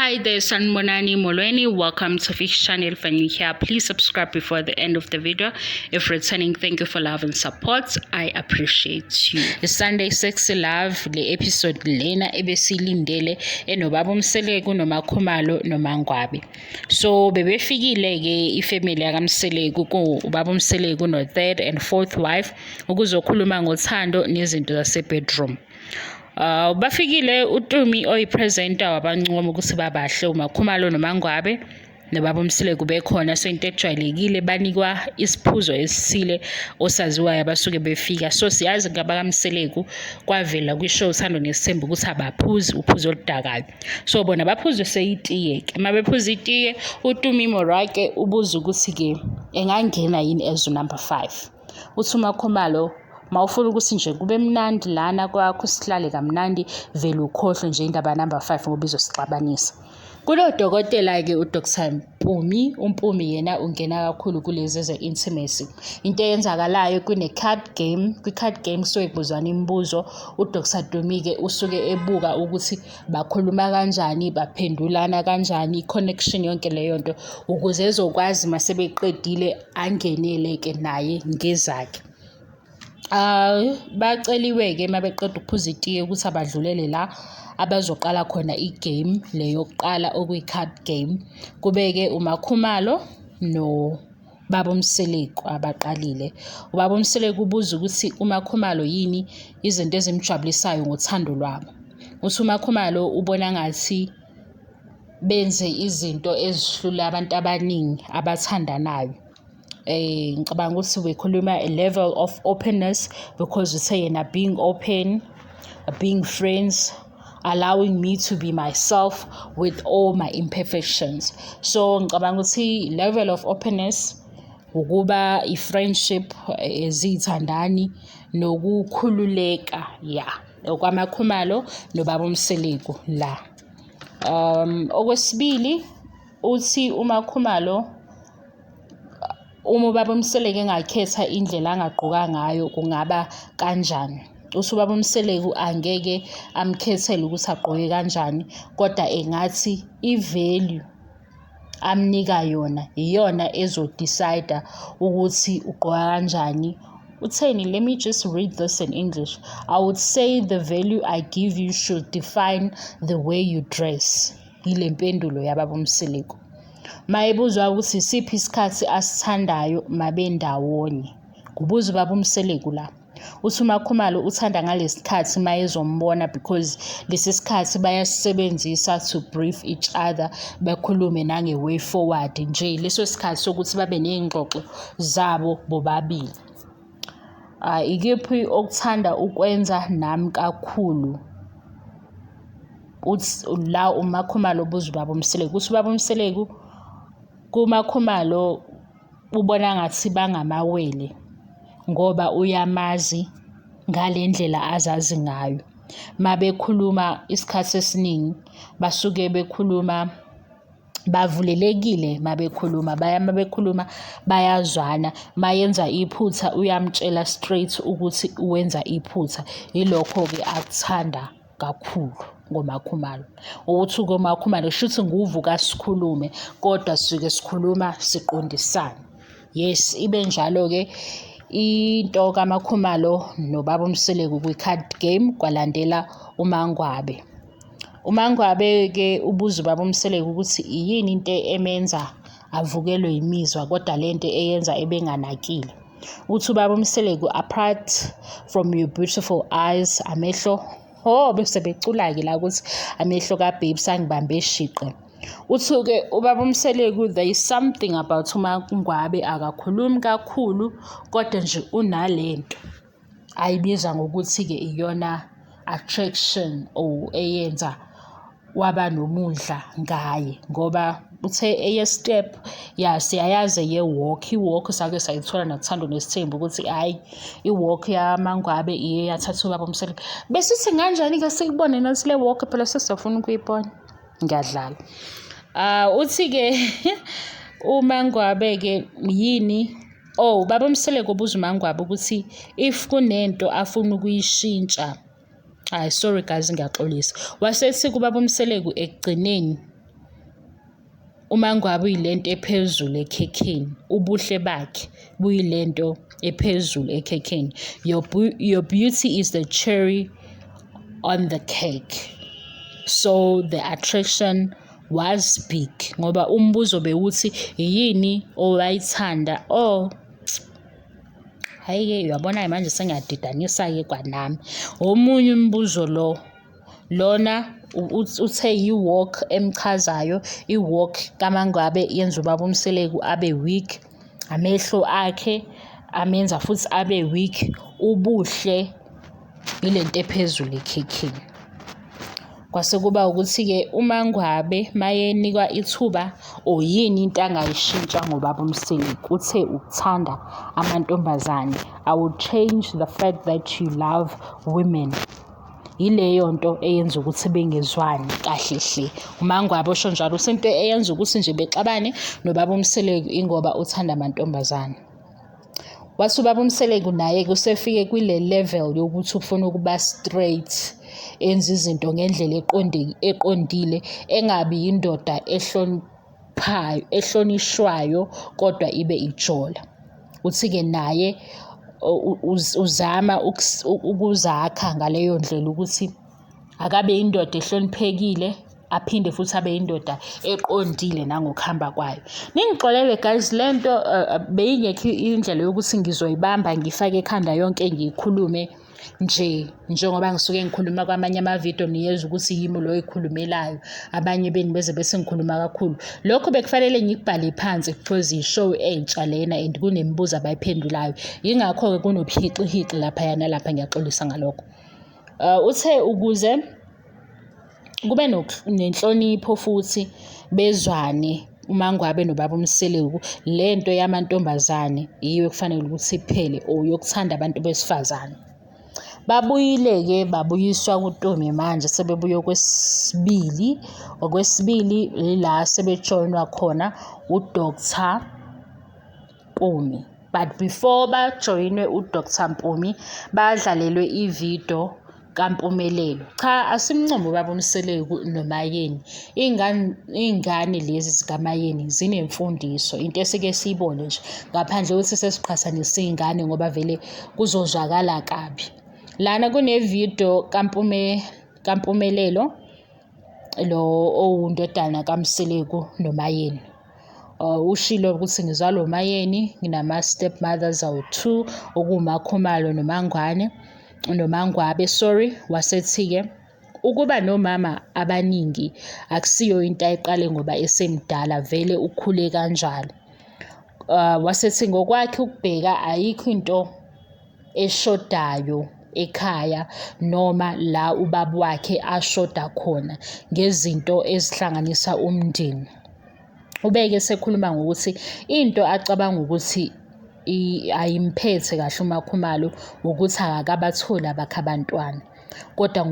Hi there, Sanbonani Molweni. Welcome to Fish Channel. If you're new here, please subscribe before the end of the video. If returning, thank you for love and support. I appreciate you. The Sunday Sexy Love, the episode lena ebesilindele enobaba Mseleku no Makhumalo no Mangwabe. So bebefikile ke ifamily yaka Mseleku ku ubaba Mseleku no third and fourth wife ukuzokhuluma ngothando nezinto zase bedroom. Bafikile uTumi oyipresenter wabancoma ukuthi babahle uMakhumalo noMangwabe nobaba Mseleku bekhona so into ejwayelekile banikwa isiphuzo esisile osaziwayo abasuke befika so siyazi ngaba kaMseleku kwavela kwishow uthando nesithembu ukuthi abaphuzi uphuzo oludakayo so bona baphuza seyitiye ke mabephuza itiye uTumi Morake ubuza ukuthi ke engangena yini as number 5 uthi uMakhumalo mawufuna ukuthi nje kube mnandi lana kwakho sihlale kamnandi vele ukhohle nje indaba number 5 ngoba izosixabanisa kulo dokotela ke uDr Mpumi yena ungena kakhulu kulezi ze intimacy into eyenzakalayo kune card game kwi-card game so ibuzwana imibuzo uDr Dumi ke usuke ebuka ukuthi bakhuluma kanjani baphendulana kanjani connection yonke leyo nto ukuze ezokwazi masebeqedile angenele ke naye ngezakhe baceliwe ke mabeqeda ukuphuza itiye ukuthi abadlulele la abazoqala khona igame leyo yokuqala okuyi-card game kubeke uMakhumalo no baba Mseleku abaqalile ubaba Mseleku ubuza ukuthi uMakhumalo yini izinto ezimjabulisayo ngothando lwabo uthi uMakhumalo ubona ngathi benze izinto ezihlula abantu abaningi abathandanayo ngicabanga ukuthi bekhuluma a level of openness because we say yena being open being friends allowing me to be myself with all my imperfections so ngicabanga ukuthi level of openness ukuba i-friendship ezithandani nokukhululeka okwamakhumalo nobaba Mseleku la okwesibili uthi uMakhumalo uma ubaba Mseleku engakhetha indlela angaqoka ngayo kungaba kanjani uthi ubaba Mseleku angeke amkhethele ukuthi aqoke kanjani kodwa engathi ivalue amnika yona iyona ezodecide ukuthi uqoka kanjani utheni let me just read this in English I would say the value I give you should define the way you dress ile mpendulo yababa Mseleku mayebuzwa ukuthi isiphi isikhathi asithandayo mabendawonye kubuza ubaba Mseleku la uthi uMakhumalo uthanda ngalesikhathi mayezombona because lesi sikhathi bayasebenzisa to brief each other bakhulume nange way forward nje leso sikhathi sokuthi babe nezingxoxo zabo bobabili ikephi okuthanda ukwenza nami kakhulu uthi la uMakhumalo ubuza ubaba Mseleku uthi ubaba Mseleku kuMakhumalo ubona ngathi bangamawele ngoba uyamazi ngalendlela azazi ngayo mabekhuluma isikhathi esiningi basuke bekhuluma bavulelekile mabekhuluma bayazwana mayenza iphutha uyamtshela straight ukuthi uwenza iphutha yilokho ke akuthanda kakhulu ngoMakhumalo ukuthi ngoMakhumalo shuthi nguvuka sikhulume kodwa sike sikhuluma siqondisana yes ibe njalo ke into kaMakhumalo nobaba Mseleku kwi-card game kwalandela uMangwabe ke ubuza ubaba Mseleku ukuthi yini into emenza avukelwe imizwa kodwa lento eyenza ebenganakile uthi ubaba Mseleku apart from your beautiful eyes amehlo bese becula ke la ukuthi amehlo kaBabe sangibambe shiqe uthi ke ubaba Mseleku there is something about uMangwabe akakhulumi kakhulu kodwa nje unalento ayibiza ngokuthi ke iyona attraction eyenza waba nomudla ngaye ngoba uthe eye step siyayazi i-walk sake sayithola nakuthando nesithembu ukuthi hayi i-walk yaMangwabe iye yathatha ubaba Mseleku besithi kanjani ke sikubone nathi le walk phela sesizofuna ukuyibona ngiyadlala uthi ke uMangwabe ke yini ubaba Mseleku ubuza uMangwabe ukuthi if kunento afuna ukuyishintsha sorry guys ngiyaxolisa wasethi kubaba Mseleku ekugcineni uMangwabe uyilento ephezulu ekhekheni, ubuhle bakhe buyilento ephezulu ekhekheni. Your beauty is the cherry on the cake. So the attraction was big ngoba umbuzo bewuthi yini owayithanda. Hayi uyabona manje sengiyadidanisa ke kwanami. Omunye umbuzo lona uthe yi-walk emchazayo. I-walk kaMangwabe yenza ubaba Mseleku abe weak, amehlo akhe amenza futhi abe weak. Ubuhle ilento ephezulu ekhekhini. Kwase kuba ukuthi-ke uMangwabe mayenikwa ithuba yini into angayishintsha ngobaba Mseleku, uthe ukuthanda amantombazane. I will change the fact that you love women. Yileyo nto eyenza ukuthi bengezwani kahle hle. uMangwabe osho njalo usento eyenza ukuthi nje bexabane nobaba Mseleku ingoba uthanda amantombazane. Wathi ubaba Mseleku naye kusefike kwile level yokuthi ufuna ukuba straight, enza izinto ngendlela eqondile, engabi indoda ehlonishwayo kodwa ibe ijola. Uthi-ke naye uzama ukuzakha ngaleyo ndlela ukuthi akabe indoda ehloniphekile aphinde futhi abe indoda eqondile nangokuhamba kwayo. Ningixolele guys, lento beyingekho indlela yokuthi ngizoyibamba ngifake ekhanda yonke ngiyikhulume nje njengoba ngisuke ngikhuluma kwamanye amavidiyo niyezwa ukuthi yimi lo ekhulumelayo, abanye beni beze bese ngikhuluma kakhulu. Lokho bekufanele ngikubhale phansi because ishow entsha lena and kunemibuzo abayiphendulayo, yingakho-ke kunobuhiqi lapha nalapha. Ngiyaxolisa ngalokho. Uthe ukuze kube nenhlonipho futhi bezwane uMangwabe nobaba Mseleku, lento yamantombazane yiyo kufanele ukuthi iphele yokuthanda abantu besifazane. Babuyile-ke babuyiswa kuNtombi manje sebebuye okwesibili. Okwesibili la sebejoinwa khona uDr Mpumi. But before bajoinwe uDr Mpumi badlalelwe ividiyo kaMpumelelo. Cha, asimncombe ubaba Mseleku noMayeni. Iy'ngane lezi zikaMayeni zinemfundiso, into esike siyibone nje ngaphandle ukuthi sesiqhathanisa iy'ngane ngoba vele kuzozwakala kabi. Lana kunevidiyo kaMpumelelo lo owundodana kaMseleku noMayeni. Ushilo ukuthi ngizalwa uMayeni, nginama-step mothers awu-2 okuMakhumalo noMangwabe. Wasethi-ke ukuba nomama abaningi akusiyo into ayiqale ngoba esemdala, vele ukhule kanjalo. Wasethi ngokwakhe ukubheka ayikho into eshodayo ekhaya noma la ubaba wakhe ashoda khona ngezinto ezihlanganisa umndeni. Ubeke sekhuluma ngokuthi into acabanga ukuthi ayimphethe kahle uMakhumalo ukuthi akakabatholi abakhe abantwana, kodwa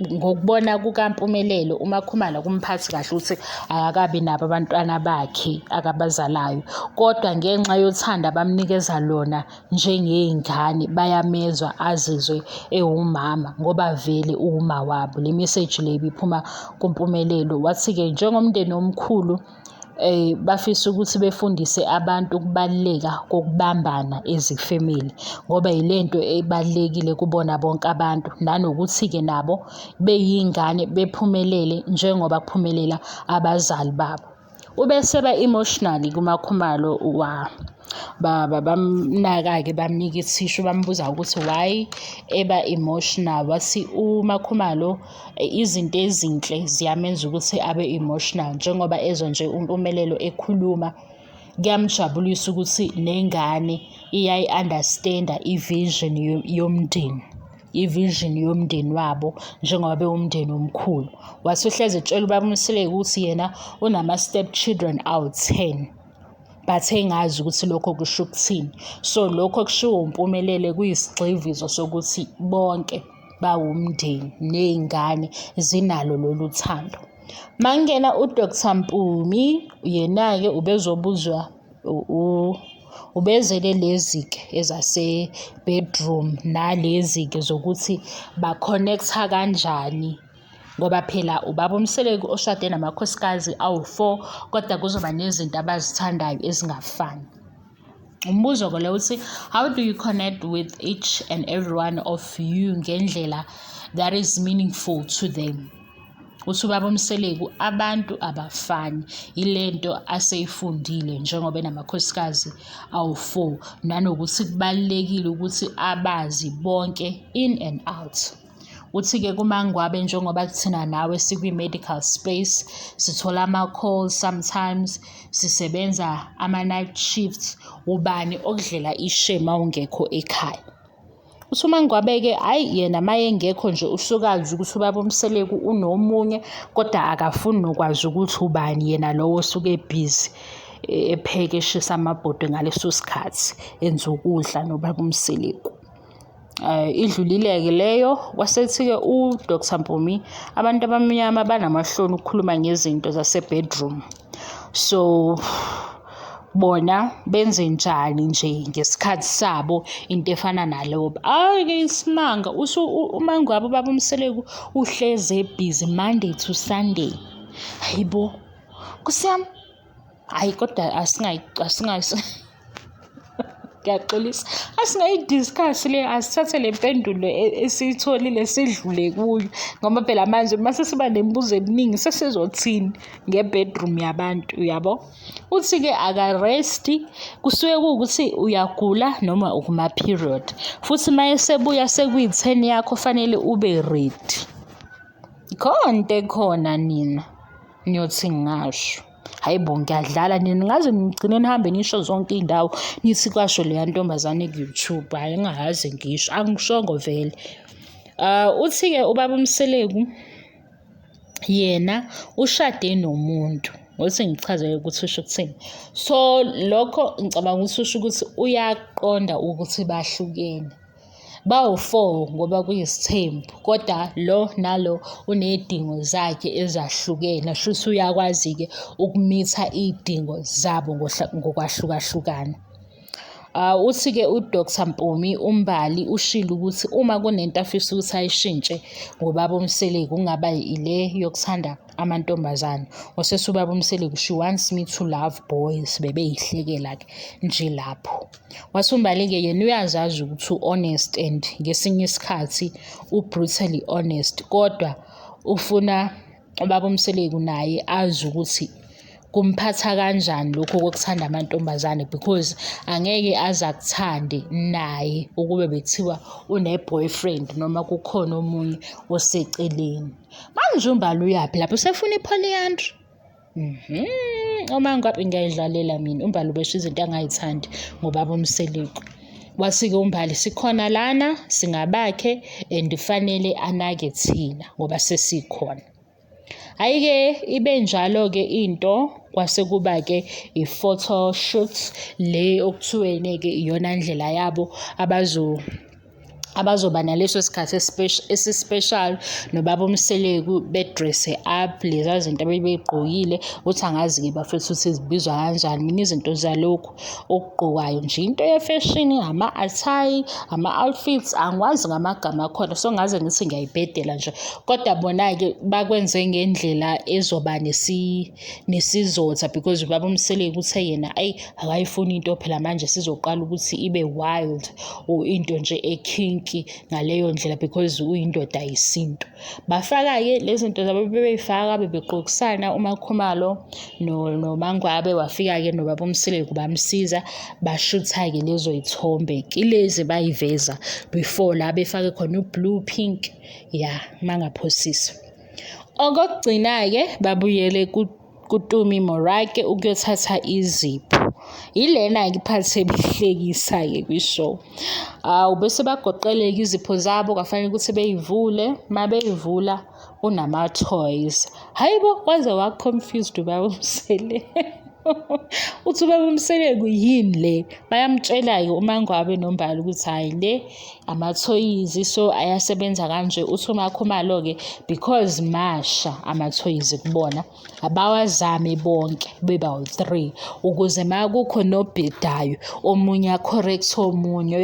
ngokubona kukaMpumelelo uMakhumalo kumphathi kahle ukuthi akakabi nabo abantwana bakhe akabazalayo, kodwa ngenxa yothanda abamnikeza lona njengey'ngane bayamezwa azizwe ewumama ngoba vele uwuma wabo. Le message le ibiphuma kuMpumelelo. Wathi-ke njengomndeni omkhulu bafisa ukuthi befundise abantu ukubaluleka kokubambana ezifemeli ngoba yilento ebalulekile kubona bonke abantu, nanokuthi-ke nabo beyingane bephumelele njengoba kuphumelela abazali babo. Ubese ba-emotionally kuMakhumalo bamnaka-ke bamnika ithishu bambuza ukuthi why eba-emotional. Wathi uMakhumalo izinto ezinhle ziyamenza ukuthi abe-emotional njengoba ezwa nje uMpumelelo ekhuluma, kuyamjabulisa ukuthi nengane iyayi-understand-a ivision yomndeni wabo njengoba bewumndeni omkhulu. Wathi uhlezi etshela ubaba Mseleku ukuthi yena unama-step children awu-10 but engazi ukuthi lokho kusho ukuthini. So lokho kushiwo uMpumelelo kuyisigxivizo sokuthi bonke bawumndeni ney'ngane zinalo lolu thando. Mangena uDr Mpumi yena-ke ubezobuzwa ubezele lezi-ke ezase-bedroom nalezi-ke zokuthi ba-connect-a kanjani ngoba phela ubaba Mseleku oshade namakhosikazi awu4 kodwa kuzoba nezinto abazithandayo ezingafani. Umbuzo ke lo uthi how do you connect with each and every one of you ngendlela that is meaningful to them? Uthi ubaba Mseleku abantu abafani ilento aseyifundile njengoba enamakhosikazi awu4 nanokuthi kubalekile ukuthi abazi bonke in and out. Uthi ke kuMangwabe njengoba thina nawe sikwi-medical space sithola ama-calls sometimes sisebenza ama-night shifts ubani okudlela ishema ungekho ekhaya. Uthi uMangwabe-ke hayi yena mayengekho nje usukazi ukuthi ubaba Mseleku unomunye kodwa akafuni nokwazi ukuthi ubani yena lowo osuke busy epheke eshisa amabhodwe ngaleso sikhathi enza ukudla nobaba Mseleku. Idlulile-ke leyo wasethi-ke uDr Mpumi abantu abamnyama banamahloni ukukhuluma ngezinto zase-bedroom, so bona benze njani nje ngesikhathi sabo into efana nalobo. Hayi-ke isimanga uMangwabe ubaba Mseleku uhleze busy Monday to Sunday. Hayibo kusiyami hayi kodwa ngiyaxolisa asingayidiscuss le asithathe le mpendulo esiyitholile sidlule kuyo ngoba phela manje mase siba nemibuzo eminingi sesizothini ngebedroom yabantu yabo. Uthi-ke akaresti kusuke kuwukuthi uyagula noma ukuma period futhi maye sebuya sekuyi-10 yakho fanele ube ready. Khonto ekhona nina niyothi ngasho hayibo ngiyadlala nina ngaze nigcine nihambe nisho zonke indawo nithi kwasho leya ntombazane ku-YouTube hayi engahaze ngisho angishongo vele. Uthi-ke ubaba Mseleku yena ushade nomuntu ngothi ngichazele ukuthi usho ukuthini. So lokho ngicabanga ukuthi usho ukuthi uyaqonda ukuthi bahlukene bawu4 ngoba kuyisithembu kodwa lo nalo unedingo zakhe ezahlukene futhi uyakwazi-ke ukumitha idingo zabo ngokwahlukahlukana. Uthi-ke uDr Mpumi umbali ushilo ukuthi uma kunento afisa ukuthi ayishintshe ngobaba Mseleku kungaba ile yokuthanda amantombazane osese ubaba Mseleku she wants me to love boys bebeyihlekela-ke nje lapho. Wathi umbali-ke yena uyazazi ukuthi u-honest and ngesinye isikhathi u-brutally honest kodwa ufuna ubaba Mseleku naye azi ukuthi kumphatha kanjani lokho kokuthanda amantombazane because angeke azakuthande naye ukube bethiwa une-boyfriend noma kukhona omunye oseceleni. Manje umbali uyaphi lapho usefuna i-polyandry? uMangwabe ngiyayidlalela mina umbali ubesho izinto angayithandi ngobaba Mseleku. Wathi-ke umbali sikhona lana singabakhe and fanele anake thina ngoba sesikhona. Hayi-ke ibe njalo-ke into kwase kuba-ke i-photo shoot le okuthiwene-ke iyona ndlela yabo abazoba naleso sikhathi esispecial nobaba Mseleku bedresse up leza zinto abebeyigqokile uthi angazi-ke bafethu ukuthi zibizwa kanjani mina izinto zalokhu okugqokwayo nje into yefashini ama-attire ama-outfits angikwazi ngamagama akhona so ngaze ngithi ngiyayibhedela nje kodwa bona-ke bakwenze ngendlela ezoba nesizotha because ubaba Mseleku uthe yena akayifuni into phela manje sizoqala ukuthi ibe wild or into nje eking ngaleyo ndlela because uyindoda yesintu. Bafaka-ke lezi zinto zabo bebeyifaka bebegqokisana uMakhumalo noMangwabe wafika-ke nobaba Mseleku bamsiza bashutha-ke lezo yithombe kilezi bayiveza before la befake khona u-blue pink mangaphosisi. Okokugcina-ke babuyele kuTumi Morake ukuyothatha izipho ilena-ke iphathe ebihlekisa-ke kwishow. Bese bagoqeleka izipho zabo kwafanele ukuthi beyivule mabeyivula unama-toys. Hayibo waze wa-confused ubaba Mseleku uthi ubaba Mseleku yini le bayamtshela-ke uMangwabe nombali ukuthi hayi le amathoyizi so ayasebenza kanje. Uthi uMakhumalo-ke because masha amathoyizi kubona abawazame bonke bebawu-3 ukuze ma kukho nobhedayo omunye acorrect omunye.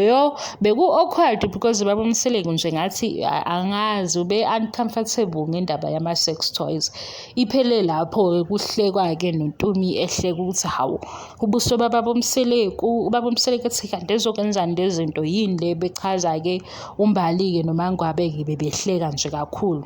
Beku-awkward because ubaba Mseleku nje ngathi angazi ube-uncomfortable ngendaba yama-sex toys. Iphele lapho-ke kuhlekwa-ke noNtumi ehleka ukuthi hawu ubuso bababa Mseleku. Ubaba Mseleku ethi kanti ezokwenzani lezi zinto yini le bechaza-ke umbali-ke noMangwabe-ke bebehleka nje kakhulu.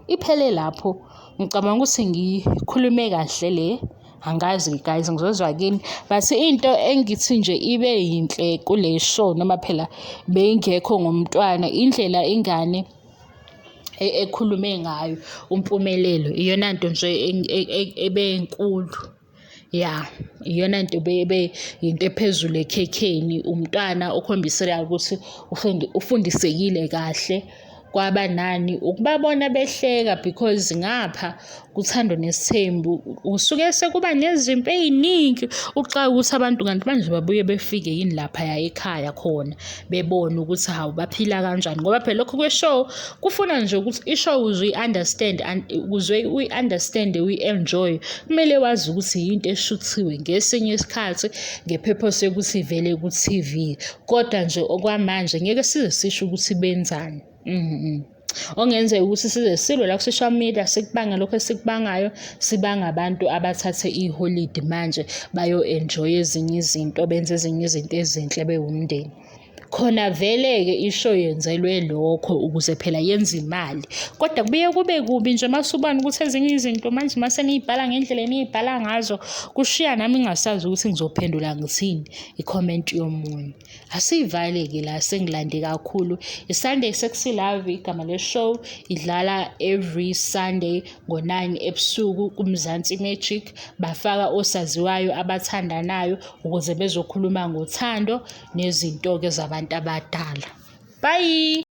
Iphele lapho. Ngicabanga ukuthi ngikhulume kahle le, angazi guys ngizozwa kini, but into engithi nje ibe yinhle kule show noma phela beyingekho ngomntwana indlela ingane ekhulume ngayo umpumelelo iyona nto nje ebenkulu. Iyona nto bebe into ephezulu ekhekheni, umntwana okhombisela ukuthi ufundisekile kahle kwabanani ukubabona behleka because ngapha kuthando nesithembu usuke sekuba nezimpi eziningi uxaka ukuthi abantu kanti manje babuye befike yini lapha ekhaya khona bebona ukuthi hawu baphila kanjani, ngoba phela lokho kwe-show kufuna nje ukuthi i-show uyi-understand ukuze uyi-understand uyi-enjoy kumele wazi ukuthi yinto eshuthiwe ngesinye isikhathi nge-purpose yokuthi ivele ku-TV, kodwa nje okwamanje ngeke size sisho ukuthi benzani. Ongenzeka ukuthi size silwe la ku-social media sikubanga lokho esikubangayo, sibanga abantu abathathe iholide manje bayo-enjoy ezinye izinto, benze ezinye izinto ezinhle bewumndeni. Khona vele-ke ishow yenzelwe lokho ukuze phela yenze imali, kodwa kubuye kube kubi nje masubona ukuthi ezinye izinto manje mase niyibhala ngendlela eniyibhala ngazo kushiya nami ngingasazi ukuthi ngizophendula ngithini i-comment yomunye. Asivale-ke la sengilande kakhulu. I-Sunday Sexy Love igama le-show idlala every Sunday ngo-9 ebusuku kuMzansi Magic. Bafaka osaziwayo abathandanayo ukuze bezokhuluma ngothando nezinto-ke zabantu abadala. Bye.